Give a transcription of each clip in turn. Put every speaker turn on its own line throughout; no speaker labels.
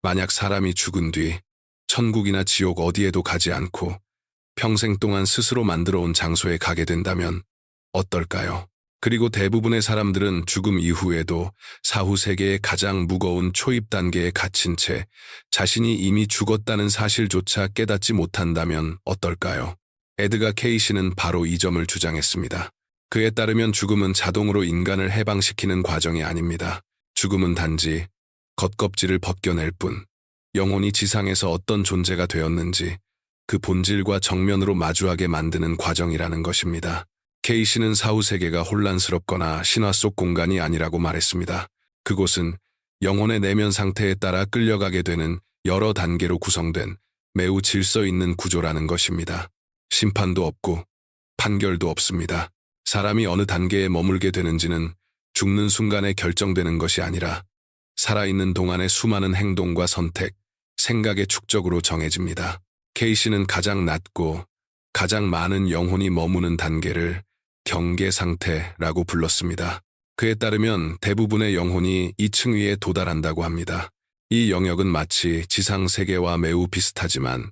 만약 사람이 죽은 뒤 천국이나 지옥 어디에도 가지 않고 평생 동안 스스로 만들어 온 장소에 가게 된다면 어떨까요? 그리고 대부분의 사람들은 죽음 이후에도 사후 세계의 가장 무거운 초입 단계에 갇힌 채 자신이 이미 죽었다는 사실조차 깨닫지 못한다면 어떨까요? 에드가 케이시는 바로 이 점을 주장했습니다. 그에 따르면 죽음은 자동으로 인간을 해방시키는 과정이 아닙니다. 죽음은 단지 겉껍질을 벗겨낼 뿐, 영혼이 지상에서 어떤 존재가 되었는지 그 본질과 정면으로 마주하게 만드는 과정이라는 것입니다. 케이시는 사후 세계가 혼란스럽거나 신화 속 공간이 아니라고 말했습니다. 그곳은 영혼의 내면 상태에 따라 끌려가게 되는 여러 단계로 구성된 매우 질서 있는 구조라는 것입니다. 심판도 없고 판결도 없습니다. 사람이 어느 단계에 머물게 되는지는 죽는 순간에 결정되는 것이 아니라 살아있는 동안의 수많은 행동과 선택, 생각의 축적으로 정해집니다. 케이시는 가장 낮고 가장 많은 영혼이 머무는 단계를 경계 상태라고 불렀습니다. 그에 따르면 대부분의 영혼이 2층 위에 도달한다고 합니다. 이 영역은 마치 지상 세계와 매우 비슷하지만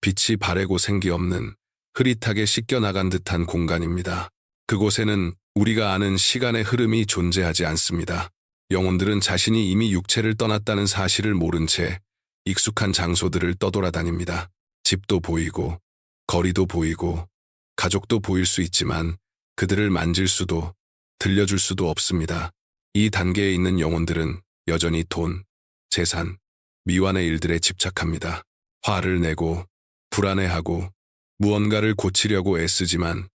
빛이 바래고 생기 없는 흐릿하게 씻겨나간 듯한 공간입니다. 그곳에는 우리가 아는 시간의 흐름이 존재하지 않습니다. 영혼들은 자신이 이미 육체를 떠났다는 사실을 모른 채 익숙한 장소들을 떠돌아다닙니다. 집도 보이고, 거리도 보이고, 가족도 보일 수 있지만 그들을 만질 수도, 들려줄 수도 없습니다. 이 단계에 있는 영혼들은 여전히 돈, 재산, 미완의 일들에 집착합니다. 화를 내고, 불안해하고, 무언가를 고치려고 애쓰지만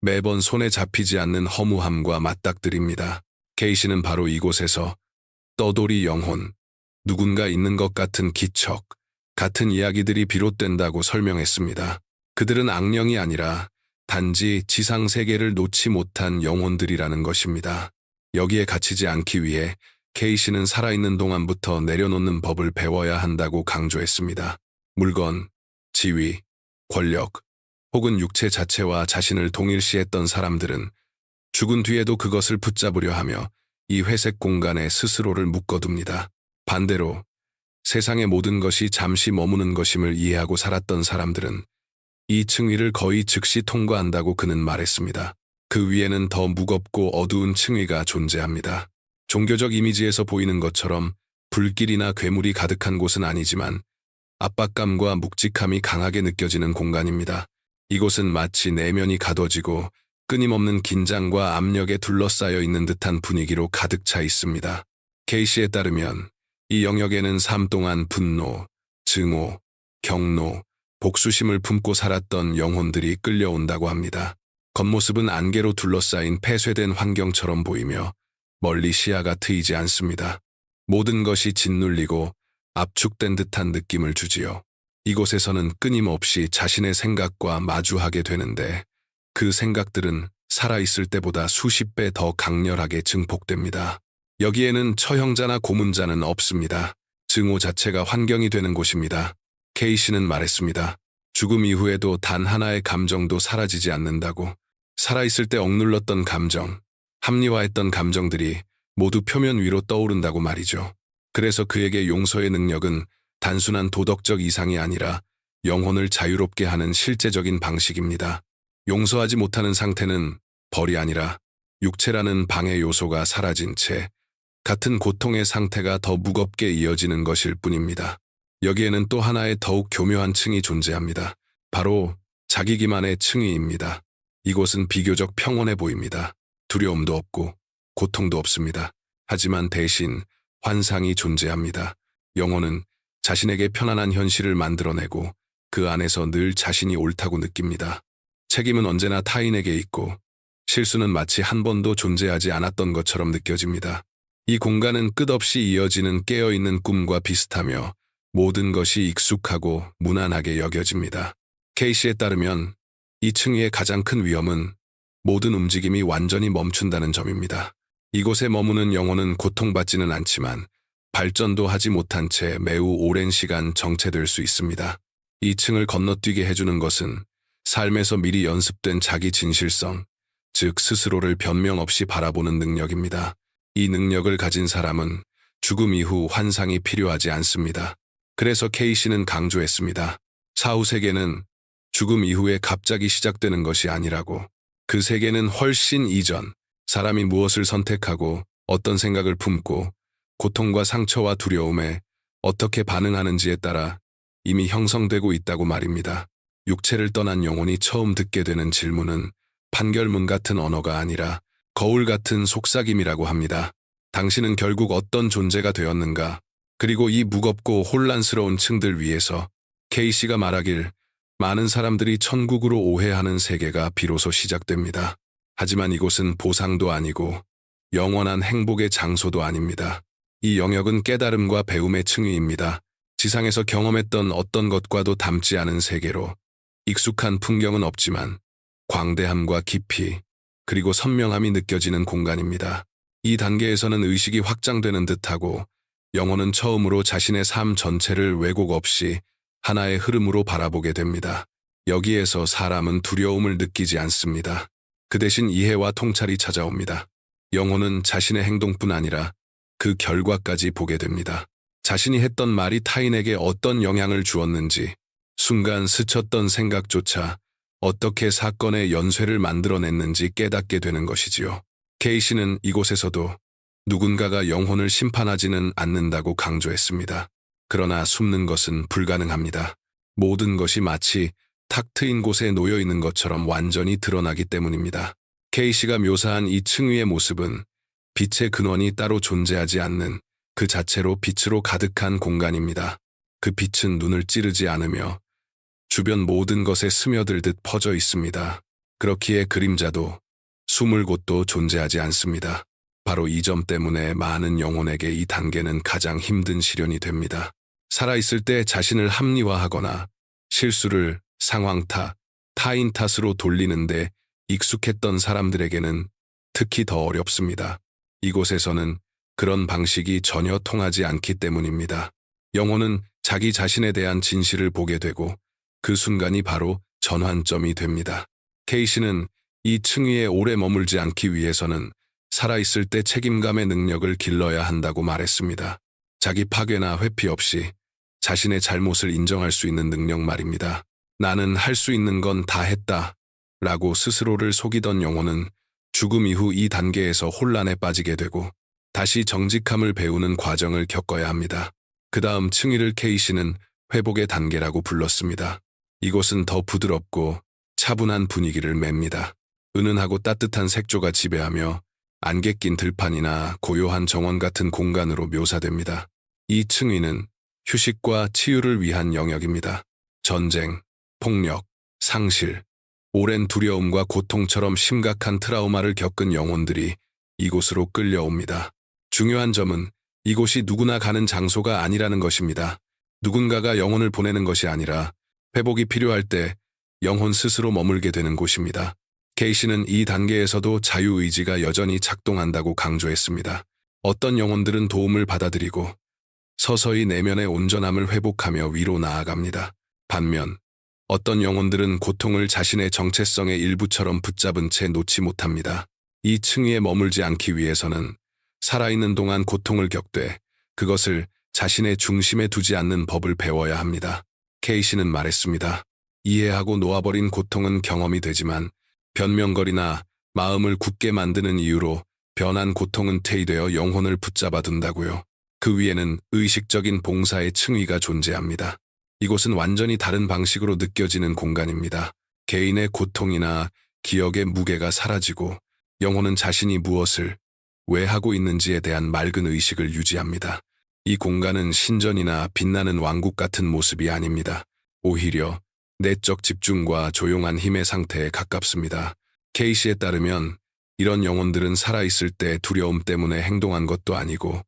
매번 손에 잡히지 않는 허무함과 맞닥뜨립니다. 케이시는 바로 이곳에서 떠돌이 영혼, 누군가 있는 것 같은 기척, 같은 이야기들이 비롯된다고 설명했습니다. 그들은 악령이 아니라 단지 지상 세계를 놓지 못한 영혼들이라는 것입니다. 여기에 갇히지 않기 위해 케이시는 살아있는 동안부터 내려놓는 법을 배워야 한다고 강조했습니다. 물건, 지위, 권력, 혹은 육체 자체와 자신을 동일시했던 사람들은 죽은 뒤에도 그것을 붙잡으려 하며 이 회색 공간에 스스로를 묶어둡니다. 반대로 세상의 모든 것이 잠시 머무는 것임을 이해하고 살았던 사람들은 이 층위를 거의 즉시 통과한다고 그는 말했습니다. 그 위에는 더 무겁고 어두운 층위가 존재합니다. 종교적 이미지에서 보이는 것처럼 불길이나 괴물이 가득한 곳은 아니지만 압박감과 묵직함이 강하게 느껴지는 공간입니다. 이곳은 마치 내면이 가둬지고 끊임없는 긴장과 압력에 둘러싸여 있는 듯한 분위기로 가득 차 있습니다. 케이시에 따르면 이 영역에는 삶 동안 분노, 증오, 경노, 복수심을 품고 살았던 영혼들이 끌려온다고 합니다. 겉모습은 안개로 둘러싸인 폐쇄된 환경처럼 보이며 멀리 시야가 트이지 않습니다. 모든 것이 짓눌리고 압축된 듯한 느낌을 주지요. 이곳에서는 끊임없이 자신의 생각과 마주하게 되는데 그 생각들은 살아있을 때보다 수십 배 더 강렬하게 증폭됩니다. 여기에는 처형자나 고문자는 없습니다. 증오 자체가 환경이 되는 곳입니다. 케이시는 말했습니다. 죽음 이후에도 단 하나의 감정도 사라지지 않는다고. 살아있을 때 억눌렀던 감정, 합리화했던 감정들이 모두 표면 위로 떠오른다고 말이죠. 그래서 그에게 용서의 능력은 단순한 도덕적 이상이 아니라 영혼을 자유롭게 하는 실제적인 방식입니다. 용서하지 못하는 상태는 벌이 아니라 육체라는 방해 요소가 사라진 채 같은 고통의 상태가 더 무겁게 이어지는 것일 뿐입니다. 여기에는 또 하나의 더욱 교묘한 층이 존재합니다. 바로 자기 기만의 층위입니다. 이곳은 비교적 평온해 보입니다. 두려움도 없고 고통도 없습니다. 하지만 대신 환상이 존재합니다. 영혼은 자신에게 편안한 현실을 만들어내고 그 안에서 늘 자신이 옳다고 느낍니다. 책임은 언제나 타인에게 있고 실수는 마치 한 번도 존재하지 않았던 것처럼 느껴집니다. 이 공간은 끝없이 이어지는 깨어있는 꿈과 비슷하며 모든 것이 익숙하고 무난하게 여겨집니다. 케이시에 따르면 이 층위의 가장 큰 위험은 모든 움직임이 완전히 멈춘다는 점입니다. 이곳에 머무는 영혼은 고통받지는 않지만 발전도 하지 못한 채 매우 오랜 시간 정체될 수 있습니다. 이 층을 건너뛰게 해주는 것은 삶에서 미리 연습된 자기 진실성, 즉 스스로를 변명 없이 바라보는 능력입니다. 이 능력을 가진 사람은 죽음 이후 환상이 필요하지 않습니다. 그래서 K씨는 강조했습니다. 사후 세계는 죽음 이후에 갑자기 시작되는 것이 아니라고. 그 세계는 훨씬 이전, 사람이 무엇을 선택하고 어떤 생각을 품고 고통과 상처와 두려움에 어떻게 반응하는지에 따라 이미 형성되고 있다고 말입니다. 육체를 떠난 영혼이 처음 듣게 되는 질문은 판결문 같은 언어가 아니라 거울 같은 속삭임이라고 합니다. 당신은 결국 어떤 존재가 되었는가? 그리고 이 무겁고 혼란스러운 층들 위에서 K씨가 말하길 많은 사람들이 천국으로 오해하는 세계가 비로소 시작됩니다. 하지만 이곳은 보상도 아니고 영원한 행복의 장소도 아닙니다. 이 영역은 깨달음과 배움의 층위입니다. 지상에서 경험했던 어떤 것과도 닮지 않은 세계로 익숙한 풍경은 없지만 광대함과 깊이 그리고 선명함이 느껴지는 공간입니다. 이 단계에서는 의식이 확장되는 듯하고 영혼은 처음으로 자신의 삶 전체를 왜곡 없이 하나의 흐름으로 바라보게 됩니다. 여기에서 사람은 두려움을 느끼지 않습니다. 그 대신 이해와 통찰이 찾아옵니다. 영혼은 자신의 행동뿐 아니라 그 결과까지 보게 됩니다. 자신이 했던 말이 타인에게 어떤 영향을 주었는지, 순간 스쳤던 생각조차 어떻게 사건의 연쇄를 만들어냈는지 깨닫게 되는 것이지요. K씨는 이곳에서도 누군가가 영혼을 심판하지는 않는다고 강조했습니다. 그러나 숨는 것은 불가능합니다. 모든 것이 마치 탁 트인 곳에 놓여 있는 것처럼 완전히 드러나기 때문입니다. K씨가 묘사한 이 층위의 모습은 빛의 근원이 따로 존재하지 않는 그 자체로 빛으로 가득한 공간입니다. 그 빛은 눈을 찌르지 않으며 주변 모든 것에 스며들듯 퍼져 있습니다. 그렇기에 그림자도 숨을 곳도 존재하지 않습니다. 바로 이 점 때문에 많은 영혼에게 이 단계는 가장 힘든 시련이 됩니다. 살아있을 때 자신을 합리화하거나 실수를 상황 탓, 타인 탓으로 돌리는데 익숙했던 사람들에게는 특히 더 어렵습니다. 이곳에서는 그런 방식이 전혀 통하지 않기 때문입니다. 영혼은 자기 자신에 대한 진실을 보게 되고 그 순간이 바로 전환점이 됩니다. K씨는 이 층위에 오래 머물지 않기 위해서는 살아있을 때 책임감의 능력을 길러야 한다고 말했습니다. 자기 파괴나 회피 없이 자신의 잘못을 인정할 수 있는 능력 말입니다. 나는 할 수 있는 건 다 했다 라고 스스로를 속이던 영혼은 죽음 이후 이 단계에서 혼란에 빠지게 되고 다시 정직함을 배우는 과정을 겪어야 합니다. 그 다음 층위를 K씨는 회복의 단계라고 불렀습니다. 이곳은 더 부드럽고 차분한 분위기를 맵니다. 은은하고 따뜻한 색조가 지배하며 안개 낀 들판이나 고요한 정원 같은 공간으로 묘사됩니다. 이 층위는 휴식과 치유를 위한 영역입니다. 전쟁, 폭력, 상실, 오랜 두려움과 고통처럼 심각한 트라우마를 겪은 영혼들이 이곳으로 끌려옵니다. 중요한 점은 이곳이 누구나 가는 장소가 아니라는 것입니다. 누군가가 영혼을 보내는 것이 아니라 회복이 필요할 때 영혼 스스로 머물게 되는 곳입니다. K씨는 이 단계에서도 자유의지가 여전히 작동한다고 강조했습니다. 어떤 영혼들은 도움을 받아들이고 서서히 내면의 온전함을 회복하며 위로 나아갑니다. 반면 어떤 영혼들은 고통을 자신의 정체성의 일부처럼 붙잡은 채 놓지 못합니다. 이 층위에 머물지 않기 위해서는 살아있는 동안 고통을 겪되 그것을 자신의 중심에 두지 않는 법을 배워야 합니다. K씨는 말했습니다. 이해하고 놓아버린 고통은 경험이 되지만 변명거리나 마음을 굳게 만드는 이유로 변한 고통은 퇴이되어 영혼을 붙잡아 둔다고요. 그 위에는 의식적인 봉사의 층위가 존재합니다. 이곳은 완전히 다른 방식으로 느껴지는 공간입니다. 개인의 고통이나 기억의 무게가 사라지고 영혼은 자신이 무엇을 왜 하고 있는지에 대한 맑은 의식을 유지합니다. 이 공간은 신전이나 빛나는 왕국 같은 모습이 아닙니다. 오히려 내적 집중과 조용한 힘의 상태에 가깝습니다. K씨에 따르면 이런 영혼들은 살아있을 때 두려움 때문에 행동한 것도 아니고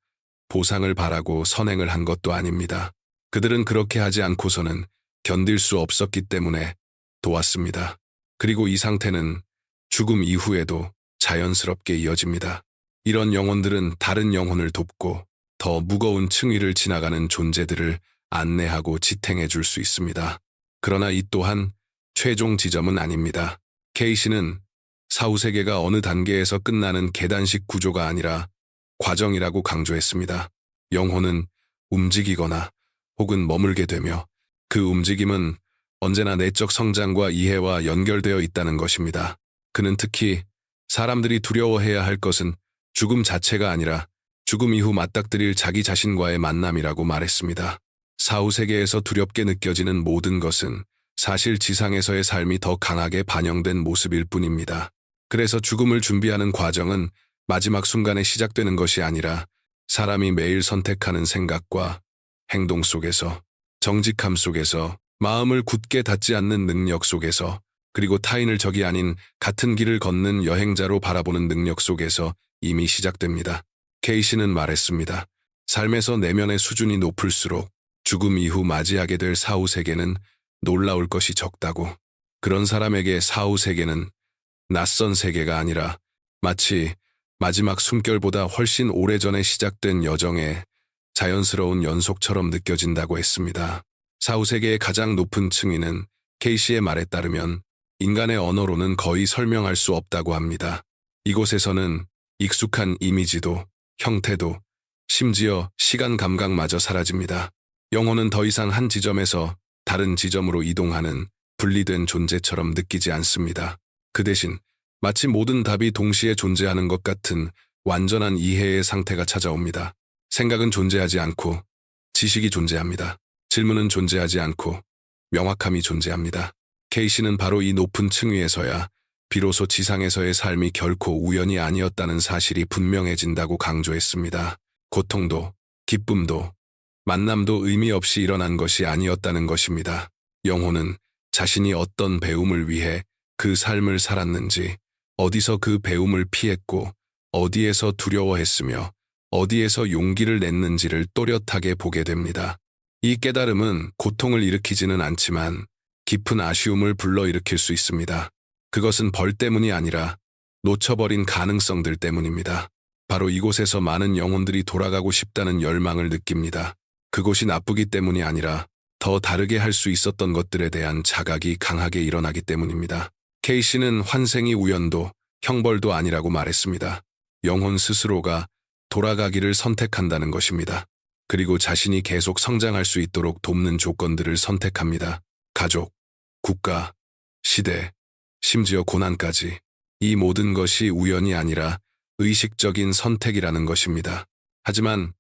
보상을 바라고 선행을 한 것도 아닙니다. 그들은 그렇게 하지 않고서는 견딜 수 없었기 때문에 도왔습니다. 그리고 이 상태는 죽음 이후에도 자연스럽게 이어집니다. 이런 영혼들은 다른 영혼을 돕고 더 무거운 층위를 지나가는 존재들을 안내하고 지탱해 줄 수 있습니다. 그러나 이 또한 최종 지점은 아닙니다. K씨는 사후세계가 어느 단계에서 끝나는 계단식 구조가 아니라 과정이라고 강조했습니다. 영혼은 움직이거나 혹은 머물게 되며 그 움직임은 언제나 내적 성장과 이해와 연결되어 있다는 것입니다. 그는 특히 사람들이 두려워해야 할 것은 죽음 자체가 아니라 죽음 이후 맞닥뜨릴 자기 자신과의 만남이라고 말했습니다. 사후 세계에서 두렵게 느껴지는 모든 것은 사실 지상에서의 삶이 더 강하게 반영된 모습일 뿐입니다. 그래서 죽음을 준비하는 과정은 마지막 순간에 시작되는 것이 아니라 사람이 매일 선택하는 생각과 행동 속에서, 정직함 속에서, 마음을 굳게 닫지 않는 능력 속에서, 그리고 타인을 적이 아닌 같은 길을 걷는 여행자로 바라보는 능력 속에서 이미 시작됩니다. 케이시는 말했습니다. 삶에서 내면의 수준이 높을수록 죽음 이후 맞이하게 될 사후 세계는 놀라울 것이 적다고. 그런 사람에게 사후 세계는 낯선 세계가 아니라 마치 마지막 숨결보다 훨씬 오래전에 시작된 여정의 자연스러운 연속처럼 느껴진다고 했습니다. 사후 세계의 가장 높은 층위는 케이시의 말에 따르면 인간의 언어로는 거의 설명할 수 없다고 합니다. 이곳에서는 익숙한 이미지도, 형태도, 심지어 시간 감각마저 사라집니다. 영혼은 더 이상 한 지점에서 다른 지점으로 이동하는 분리된 존재처럼 느끼지 않습니다. 그 대신 마치 모든 답이 동시에 존재하는 것 같은 완전한 이해의 상태가 찾아옵니다. 생각은 존재하지 않고 지식이 존재합니다. 질문은 존재하지 않고 명확함이 존재합니다. 케이시는 바로 이 높은 층위에서야 비로소 지상에서의 삶이 결코 우연이 아니었다는 사실이 분명해진다고 강조했습니다. 고통도, 기쁨도, 만남도 의미 없이 일어난 것이 아니었다는 것입니다. 영혼은 자신이 어떤 배움을 위해 그 삶을 살았는지, 어디서 그 배움을 피했고, 어디에서 두려워했으며, 어디에서 용기를 냈는지를 또렷하게 보게 됩니다. 이 깨달음은 고통을 일으키지는 않지만 깊은 아쉬움을 불러일으킬 수 있습니다. 그것은 벌 때문이 아니라 놓쳐버린 가능성들 때문입니다. 바로 이곳에서 많은 영혼들이 돌아가고 싶다는 열망을 느낍니다. 그곳이 나쁘기 때문이 아니라 더 다르게 할 수 있었던 것들에 대한 자각이 강하게 일어나기 때문입니다. 케이시는 환생이 우연도 형벌도 아니라고 말했습니다. 영혼 스스로가 돌아가기를 선택한다는 것입니다. 그리고 자신이 계속 성장할 수 있도록 돕는 조건들을 선택합니다. 가족, 국가, 시대, 심지어 고난까지. 이 모든 것이 우연이 아니라 의식적인 선택이라는 것입니다. 하지만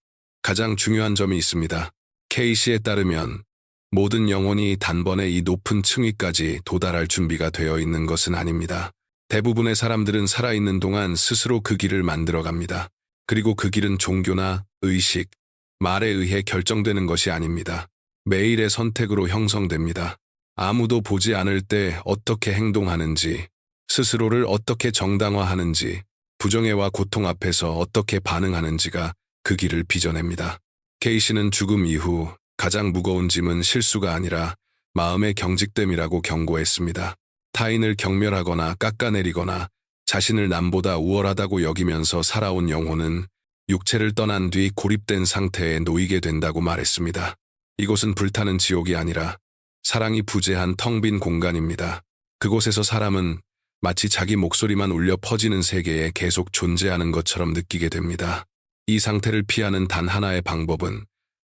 가장 중요한 점이 있습니다. 케이시에 따르면 모든 영혼이 단번에 이 높은 층위까지 도달할 준비가 되어 있는 것은 아닙니다. 대부분의 사람들은 살아있는 동안 스스로 그 길을 만들어갑니다. 그리고 그 길은 종교나 의식, 말에 의해 결정되는 것이 아닙니다. 매일의 선택으로 형성됩니다. 아무도 보지 않을 때 어떻게 행동하는지, 스스로를 어떻게 정당화하는지, 부정해와 고통 앞에서 어떻게 반응하는지가 그 길을 빚어냅니다. 케이시는 죽음 이후 가장 무거운 짐은 실수가 아니라 마음의 경직됨이라고 경고했습니다. 타인을 경멸하거나 깎아내리거나 자신을 남보다 우월하다고 여기면서 살아온 영혼은 육체를 떠난 뒤 고립된 상태에 놓이게 된다고 말했습니다. 이곳은 불타는 지옥이 아니라 사랑이 부재한 텅 빈 공간입니다. 그곳에서 사람은 마치 자기 목소리만 울려 퍼지는 세계에 계속 존재하는 것처럼 느끼게 됩니다. 이 상태를 피하는 단 하나의 방법은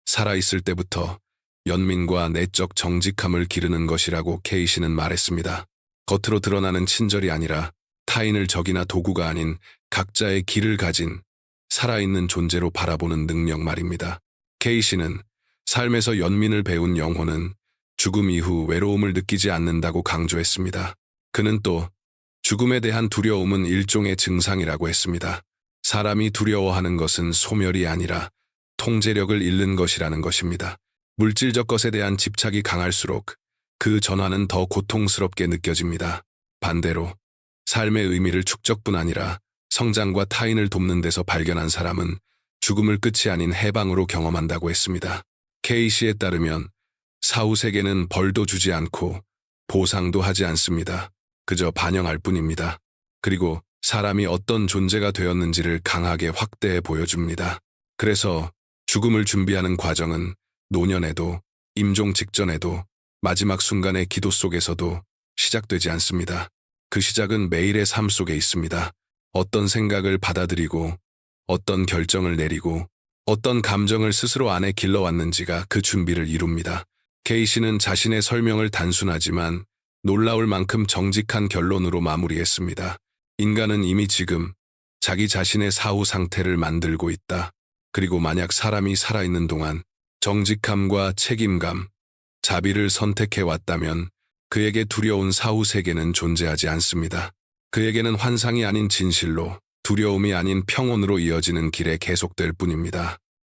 살아있을 때부터 연민과 내적 정직함을 기르는 것이라고 케이시는 말했습니다. 겉으로 드러나는 친절이 아니라 타인을 적이나 도구가 아닌 각자의 길을 가진 살아있는 존재로 바라보는 능력 말입니다. 케이시는 삶에서 연민을 배운 영혼은 죽음 이후 외로움을 느끼지 않는다고 강조했습니다. 그는 또 죽음에 대한 두려움은 일종의 증상이라고 했습니다. 사람이 두려워하는 것은 소멸이 아니라 통제력을 잃는 것이라는 것입니다. 물질적 것에 대한 집착이 강할수록 그 전환은 더 고통스럽게 느껴집니다. 반대로 삶의 의미를 축적뿐 아니라 성장과 타인을 돕는 데서 발견한 사람은 죽음을 끝이 아닌 해방으로 경험한다고 했습니다. 케이시에 따르면 사후 세계는 벌도 주지 않고 보상도 하지 않습니다. 그저 반영할 뿐입니다. 그리고 사람이 어떤 존재가 되었는지를 강하게 확대해 보여줍니다. 그래서 죽음을 준비하는 과정은 노년에도, 임종 직전에도, 마지막 순간의 기도 속에서도 시작되지 않습니다. 그 시작은 매일의 삶 속에 있습니다. 어떤 생각을 받아들이고, 어떤 결정을 내리고, 어떤 감정을 스스로 안에 길러왔는지가 그 준비를 이룹니다. 케이 씨는 자신의 설명을 단순하지만 놀라울 만큼 정직한 결론으로 마무리했습니다. 인간은 이미 지금 자기 자신의 사후 상태를 만들고 있다. 그리고 만약 사람이 살아있는 동안 정직함과 책임감, 자비를 선택해왔다면 그에게 두려운 사후 세계는 존재하지 않습니다. 그에게는 환상이 아닌 진실로, 두려움이 아닌 평온으로 이어지는 길에 계속될 뿐입니다.